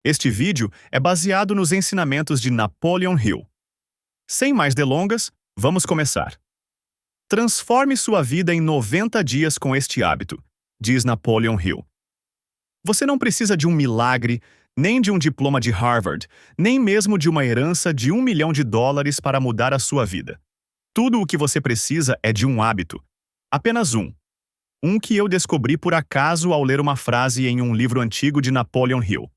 Este vídeo é baseado nos ensinamentos de Napoleon Hill. Sem mais delongas, vamos começar. Transforme sua vida em 90 dias com este hábito, diz Napoleon Hill. Você não precisa de um milagre, nem de um diploma de Harvard, nem mesmo de uma herança de $1 milhão para mudar a sua vida. Tudo o que você precisa é de um hábito. Apenas um. Um que eu descobri por acaso ao ler uma frase em um livro antigo de Napoleon Hill.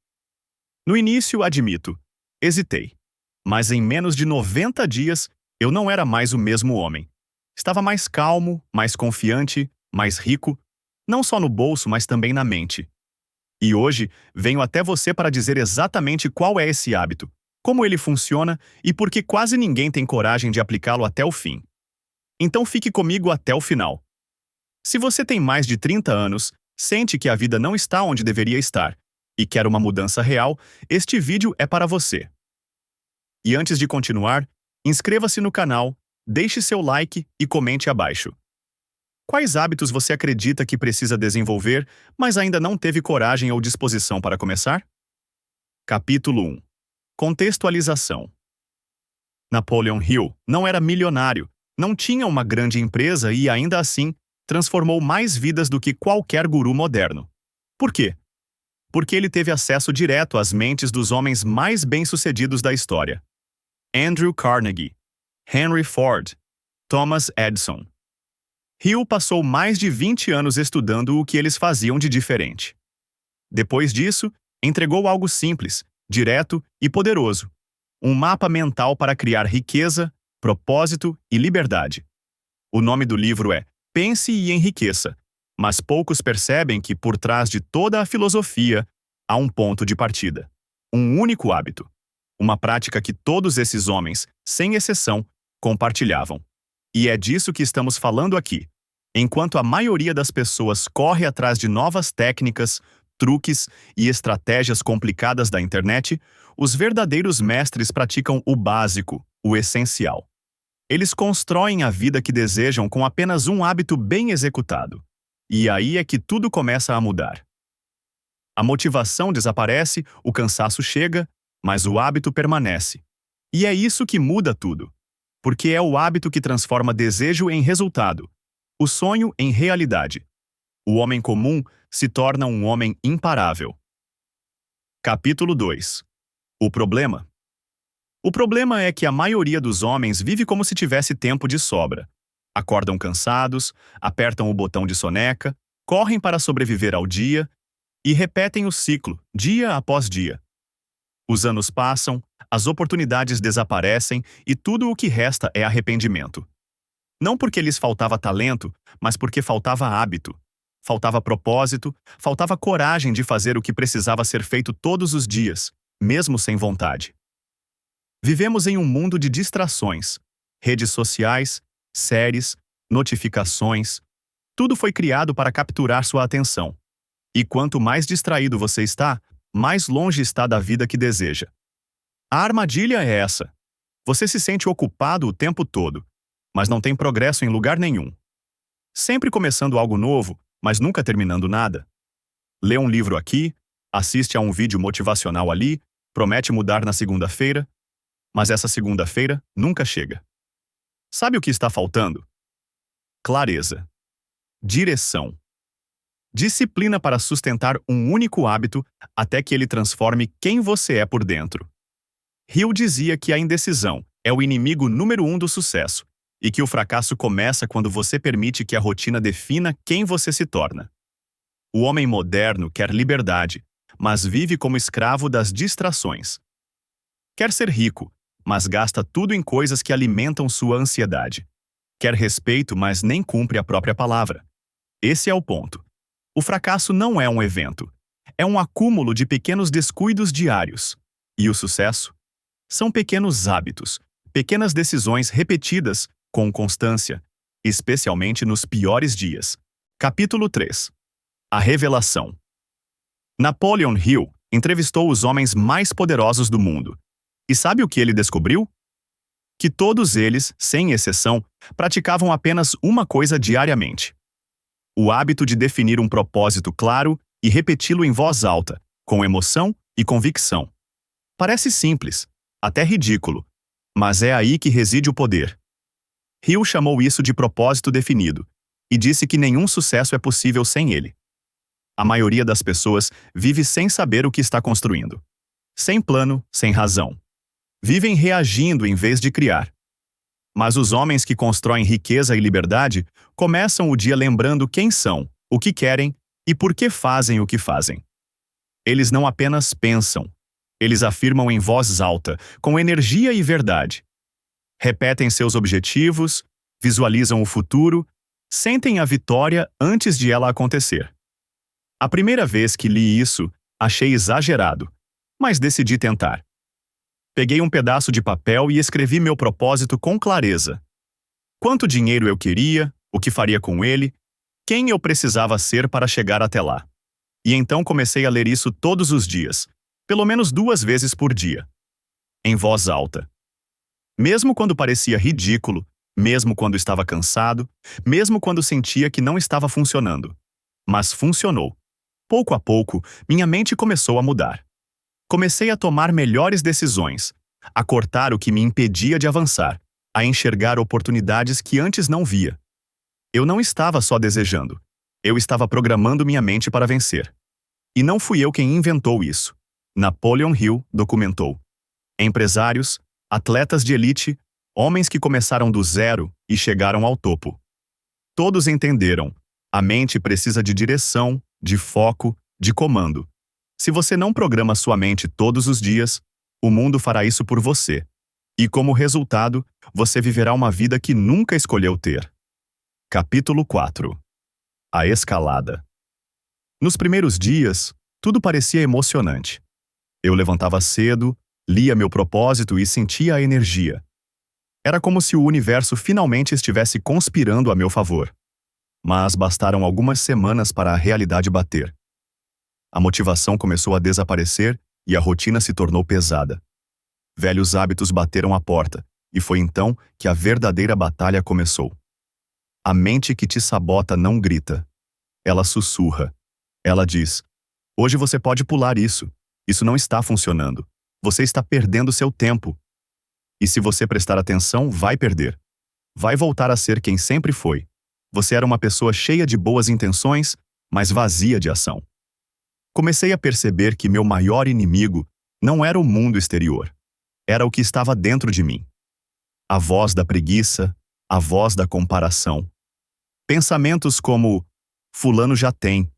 No início, admito, hesitei. Mas em menos de 90 dias, eu não era mais o mesmo homem. Estava mais calmo, mais confiante, mais rico, não só no bolso, mas também na mente. E hoje, venho até você para dizer exatamente qual é esse hábito, como ele funciona e por que quase ninguém tem coragem de aplicá-lo até o fim. Então fique comigo até o final. Se você tem mais de 30 anos, sente que a vida não está onde deveria estar, e quer uma mudança real, este vídeo é para você. E antes de continuar, inscreva-se no canal, deixe seu like e comente abaixo. Quais hábitos você acredita que precisa desenvolver, mas ainda não teve coragem ou disposição para começar? Capítulo 1. Contextualização. Napoleon Hill não era milionário, não tinha uma grande empresa e, ainda assim, transformou mais vidas do que qualquer guru moderno. Por quê? Porque ele teve acesso direto às mentes dos homens mais bem-sucedidos da história. Andrew Carnegie, Henry Ford, Thomas Edison. Hill passou mais de 20 anos estudando o que eles faziam de diferente. Depois disso, entregou algo simples, direto e poderoso. Um mapa mental para criar riqueza, propósito e liberdade. O nome do livro é Pense e Enriqueça. Mas poucos percebem que, por trás de toda a filosofia, há um ponto de partida. Um único hábito. Uma prática que todos esses homens, sem exceção, compartilhavam. E é disso que estamos falando aqui. Enquanto a maioria das pessoas corre atrás de novas técnicas, truques e estratégias complicadas da internet, os verdadeiros mestres praticam o básico, o essencial. Eles constroem a vida que desejam com apenas um hábito bem executado. E aí é que tudo começa a mudar. A motivação desaparece, o cansaço chega, mas o hábito permanece. E é isso que muda tudo. Porque é o hábito que transforma desejo em resultado, o sonho em realidade. O homem comum se torna um homem imparável. Capítulo 2. O problema. O problema é que a maioria dos homens vive como se tivesse tempo de sobra. Acordam cansados, apertam o botão de soneca, correm para sobreviver ao dia e repetem o ciclo, dia após dia. Os anos passam, as oportunidades desaparecem e tudo o que resta é arrependimento. Não porque lhes faltava talento, mas porque faltava hábito. Faltava propósito, faltava coragem de fazer o que precisava ser feito todos os dias, mesmo sem vontade. Vivemos em um mundo de distrações, redes sociais, séries, notificações, tudo foi criado para capturar sua atenção. E quanto mais distraído você está, mais longe está da vida que deseja. A armadilha é essa. Você se sente ocupado o tempo todo, mas não tem progresso em lugar nenhum. Sempre começando algo novo, mas nunca terminando nada. Lê um livro aqui, assiste a um vídeo motivacional ali, promete mudar na segunda-feira, mas essa segunda-feira nunca chega. Sabe o que está faltando? Clareza. Direção. Disciplina para sustentar um único hábito até que ele transforme quem você é por dentro. Hill dizia que a indecisão é o inimigo número 1 do sucesso e que o fracasso começa quando você permite que a rotina defina quem você se torna. O homem moderno quer liberdade, mas vive como escravo das distrações. Quer ser rico, mas gasta tudo em coisas que alimentam sua ansiedade. Quer respeito, mas nem cumpre a própria palavra. Esse é o ponto. O fracasso não é um evento. É um acúmulo de pequenos descuidos diários. E o sucesso? São pequenos hábitos, pequenas decisões repetidas com constância, especialmente nos piores dias. Capítulo 3. A revelação. Napoleon Hill entrevistou os homens mais poderosos do mundo. E sabe o que ele descobriu? Que todos eles, sem exceção, praticavam apenas uma coisa diariamente. O hábito de definir um propósito claro e repeti-lo em voz alta, com emoção e convicção. Parece simples, até ridículo, mas é aí que reside o poder. Hill chamou isso de propósito definido e disse que nenhum sucesso é possível sem ele. A maioria das pessoas vive sem saber o que está construindo. Sem plano, sem razão. Vivem reagindo em vez de criar. Mas os homens que constroem riqueza e liberdade começam o dia lembrando quem são, o que querem e por que fazem o que fazem. Eles não apenas pensam, eles afirmam em voz alta, com energia e verdade. Repetem seus objetivos, visualizam o futuro, sentem a vitória antes de ela acontecer. A primeira vez que li isso, achei exagerado, mas decidi tentar. Peguei um pedaço de papel e escrevi meu propósito com clareza. Quanto dinheiro eu queria, o que faria com ele, quem eu precisava ser para chegar até lá. E então comecei a ler isso todos os dias, pelo menos 2 vezes por dia. Em voz alta. Mesmo quando parecia ridículo, mesmo quando estava cansado, mesmo quando sentia que não estava funcionando. Mas funcionou. Pouco a pouco, minha mente começou a mudar. Comecei a tomar melhores decisões, a cortar o que me impedia de avançar, a enxergar oportunidades que antes não via. Eu não estava só desejando, eu estava programando minha mente para vencer. E não fui eu quem inventou isso. Napoleon Hill documentou. Empresários, atletas de elite, homens que começaram do zero e chegaram ao topo. Todos entenderam, a mente precisa de direção, de foco, de comando. Se você não programa sua mente todos os dias, o mundo fará isso por você. E como resultado, você viverá uma vida que nunca escolheu ter. Capítulo 4. A escalada. Nos primeiros dias, tudo parecia emocionante. Eu levantava cedo, lia meu propósito e sentia a energia. Era como se o universo finalmente estivesse conspirando a meu favor. Mas bastaram algumas semanas para a realidade bater. A motivação começou a desaparecer e a rotina se tornou pesada. Velhos hábitos bateram à porta, e foi então que a verdadeira batalha começou. A mente que te sabota não grita. Ela sussurra. Ela diz: hoje você pode pular isso. Isso não está funcionando. Você está perdendo seu tempo. E se você prestar atenção, vai perder. Vai voltar a ser quem sempre foi. Você era uma pessoa cheia de boas intenções, mas vazia de ação. Comecei a perceber que meu maior inimigo não era o mundo exterior. Era o que estava dentro de mim. A voz da preguiça, a voz da comparação. Pensamentos como: fulano já tem,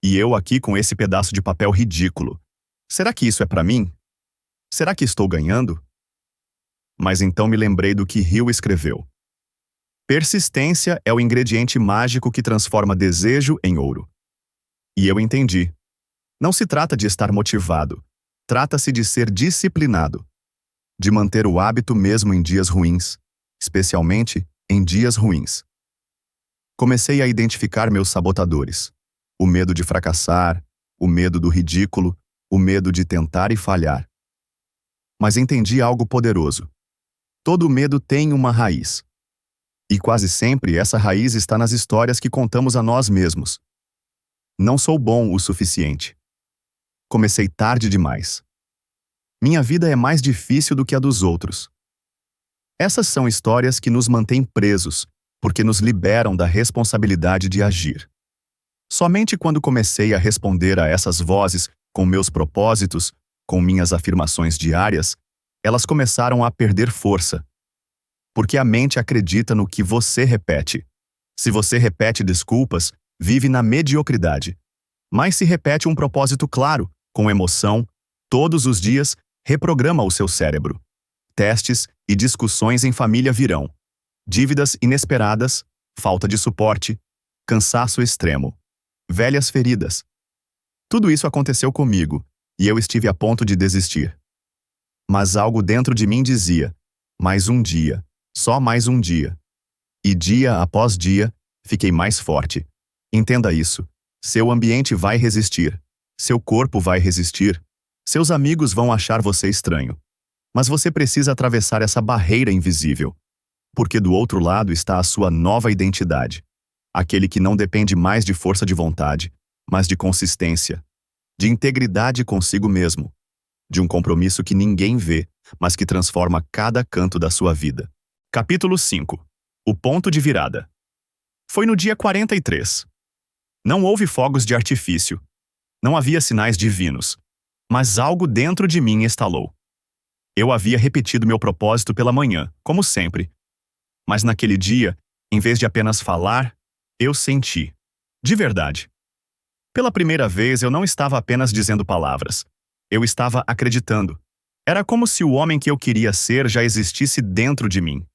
e eu aqui com esse pedaço de papel ridículo. Será que isso é para mim? Será que estou ganhando? Mas então me lembrei do que Hill escreveu. Persistência é o ingrediente mágico que transforma desejo em ouro. E eu entendi. Não se trata de estar motivado. Trata-se de ser disciplinado. De manter o hábito mesmo em dias ruins, especialmente em dias ruins. Comecei a identificar meus sabotadores. O medo de fracassar, o medo do ridículo, o medo de tentar e falhar. Mas entendi algo poderoso. Todo medo tem uma raiz. E quase sempre essa raiz está nas histórias que contamos a nós mesmos. Não sou bom o suficiente. Comecei tarde demais. Minha vida é mais difícil do que a dos outros. Essas são histórias que nos mantêm presos, porque nos liberam da responsabilidade de agir. Somente quando comecei a responder a essas vozes com meus propósitos, com minhas afirmações diárias, elas começaram a perder força. Porque a mente acredita no que você repete. Se você repete desculpas, vive na mediocridade. Mas se repete um propósito claro, com emoção, todos os dias, reprograma o seu cérebro. Testes e discussões em família virão. Dívidas inesperadas, falta de suporte, cansaço extremo, velhas feridas. Tudo isso aconteceu comigo, e eu estive a ponto de desistir. Mas algo dentro de mim dizia: mais um dia, só mais um dia. E dia após dia, fiquei mais forte. Entenda isso. Seu ambiente vai resistir. Seu corpo vai resistir. Seus amigos vão achar você estranho. Mas você precisa atravessar essa barreira invisível. Porque do outro lado está a sua nova identidade. Aquele que não depende mais de força de vontade, mas de consistência. De integridade consigo mesmo. de um compromisso que ninguém vê, mas que transforma cada canto da sua vida. Capítulo 5. O ponto de virada. Foi no dia 43. Não houve fogos de artifício. Não havia sinais divinos. Mas algo dentro de mim estalou. Eu havia repetido meu propósito pela manhã, como sempre. Mas naquele dia, em vez de apenas falar, eu senti. De verdade. Pela primeira vez, eu não estava apenas dizendo palavras. Eu estava acreditando. Era como se o homem que eu queria ser já existisse dentro de mim.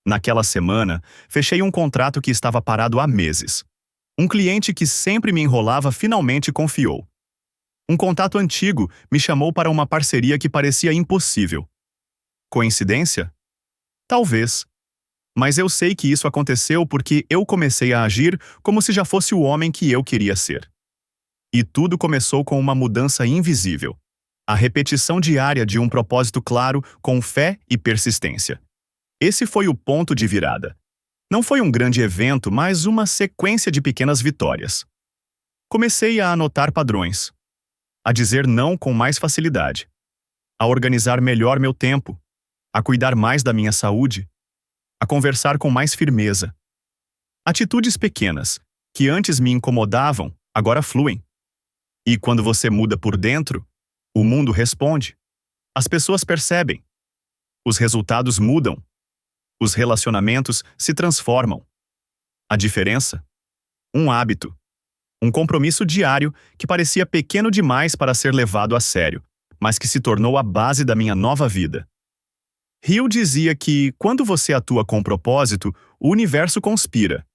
Naquela semana, fechei um contrato que estava parado há meses. Um cliente que sempre me enrolava finalmente confiou. Um contato antigo me chamou para uma parceria que parecia impossível. Coincidência? Talvez. Mas eu sei que isso aconteceu porque eu comecei a agir como se já fosse o homem que eu queria ser. E tudo começou com uma mudança invisível. A repetição diária de um propósito claro com fé e persistência. Esse foi o ponto de virada. Não foi um grande evento, mas uma sequência de pequenas vitórias. Comecei a anotar padrões. A dizer não com mais facilidade. A organizar melhor meu tempo. A cuidar mais da minha saúde. A conversar com mais firmeza. Atitudes pequenas, que antes me incomodavam, agora fluem. E quando você muda por dentro, o mundo responde. As pessoas percebem. Os resultados mudam. Os relacionamentos se transformam. A diferença? Um hábito. Um compromisso diário que parecia pequeno demais para ser levado a sério, mas que se tornou a base da minha nova vida. Hill dizia que, quando você atua com propósito, o universo conspira.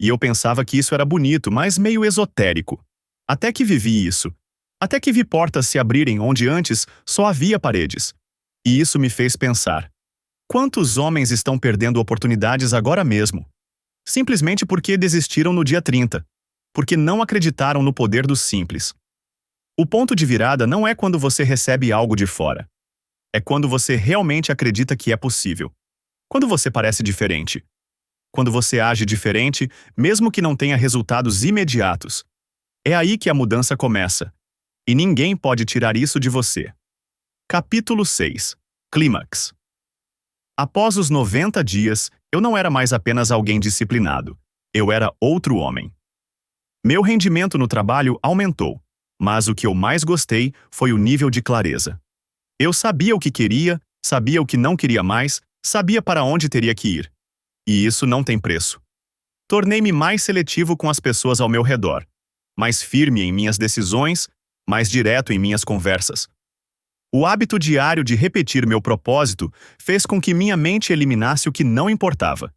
E eu pensava que isso era bonito, mas meio esotérico. Até que vivi isso. Até que vi portas se abrirem onde antes só havia paredes. E isso me fez pensar. Quantos homens estão perdendo oportunidades agora mesmo? Simplesmente porque desistiram no dia 30. Porque não acreditaram no poder do simples. O ponto de virada não é quando você recebe algo de fora. É quando você realmente acredita que é possível. Quando você parece diferente. Quando você age diferente, mesmo que não tenha resultados imediatos. É aí que a mudança começa. E ninguém pode tirar isso de você. Capítulo 6. Clímax. Após os 90 dias, eu não era mais apenas alguém disciplinado. Eu era outro homem. Meu rendimento no trabalho aumentou, mas o que eu mais gostei foi o nível de clareza. Eu sabia o que queria, sabia o que não queria mais, sabia para onde teria que ir. E isso não tem preço. Tornei-me mais seletivo com as pessoas ao meu redor, mais firme em minhas decisões, mais direto em minhas conversas. O hábito diário de repetir meu propósito fez com que minha mente eliminasse o que não importava.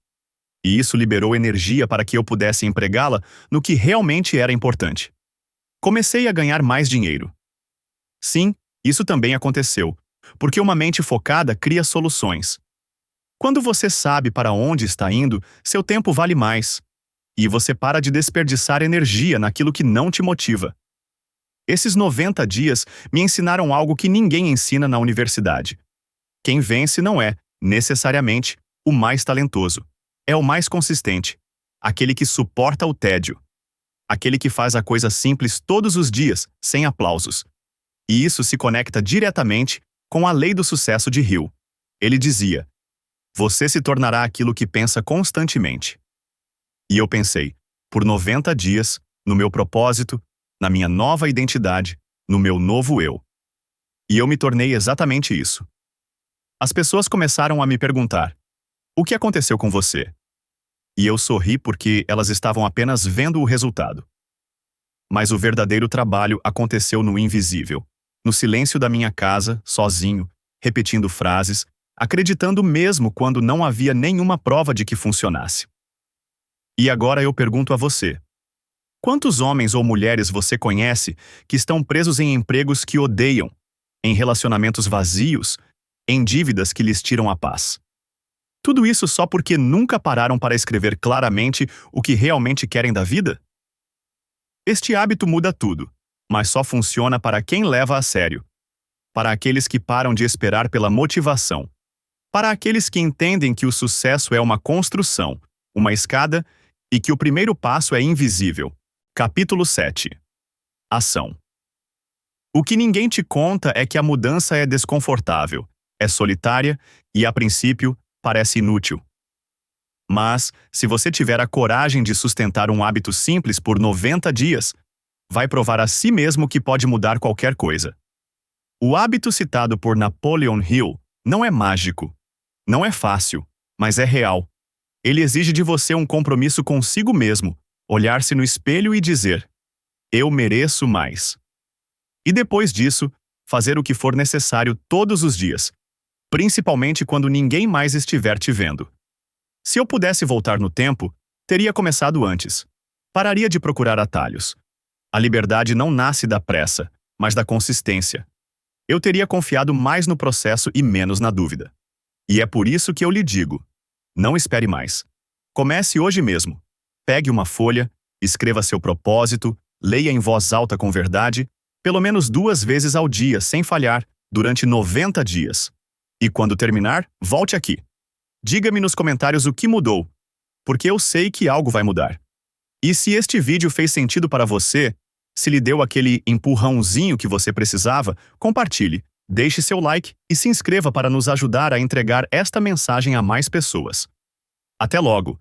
E isso liberou energia para que eu pudesse empregá-la no que realmente era importante. Comecei a ganhar mais dinheiro. Sim, isso também aconteceu, porque uma mente focada cria soluções. Quando você sabe para onde está indo, seu tempo vale mais. E você para de desperdiçar energia naquilo que não te motiva. Esses 90 dias me ensinaram algo que ninguém ensina na universidade. Quem vence não é, necessariamente, o mais talentoso. É o mais consistente. Aquele que suporta o tédio. Aquele que faz a coisa simples todos os dias, sem aplausos. E isso se conecta diretamente com a lei do sucesso de Hill. Ele dizia: você se tornará aquilo que pensa constantemente. E eu pensei, por 90 dias, no meu propósito, na minha nova identidade, no meu novo eu. E eu me tornei exatamente isso. As pessoas começaram a me perguntar: o que aconteceu com você? E eu sorri porque elas estavam apenas vendo o resultado. Mas o verdadeiro trabalho aconteceu no invisível, no silêncio da minha casa, sozinho, repetindo frases, acreditando mesmo quando não havia nenhuma prova de que funcionasse. E agora eu pergunto a você: quantos homens ou mulheres você conhece que estão presos em empregos que odeiam, em relacionamentos vazios, em dívidas que lhes tiram a paz? Tudo isso só porque nunca pararam para escrever claramente o que realmente querem da vida? Este hábito muda tudo, mas só funciona para quem leva a sério. Para aqueles que param de esperar pela motivação. Para aqueles que entendem que o sucesso é uma construção, uma escada, e que o primeiro passo é invisível. Capítulo 7. Ação. O que ninguém te conta é que a mudança é desconfortável, é solitária e, a princípio, parece inútil. Mas, se você tiver a coragem de sustentar um hábito simples por 90 dias, vai provar a si mesmo que pode mudar qualquer coisa. O hábito citado por Napoleon Hill não é mágico, não é fácil, mas é real. Ele exige de você um compromisso consigo mesmo, olhar-se no espelho e dizer: eu mereço mais. E depois disso, fazer o que for necessário todos os dias, principalmente quando ninguém mais estiver te vendo. Se eu pudesse voltar no tempo, teria começado antes. Pararia de procurar atalhos. A liberdade não nasce da pressa, mas da consistência. Eu teria confiado mais no processo e menos na dúvida. E é por isso que eu lhe digo: não espere mais. Comece hoje mesmo. Pegue uma folha, escreva seu propósito, leia em voz alta com verdade, pelo menos 2 vezes ao dia, sem falhar, durante 90 dias. E quando terminar, volte aqui. Diga-me nos comentários o que mudou, porque eu sei que algo vai mudar. E se este vídeo fez sentido para você, se lhe deu aquele empurrãozinho que você precisava, compartilhe, deixe seu like e se inscreva para nos ajudar a entregar esta mensagem a mais pessoas. Até logo!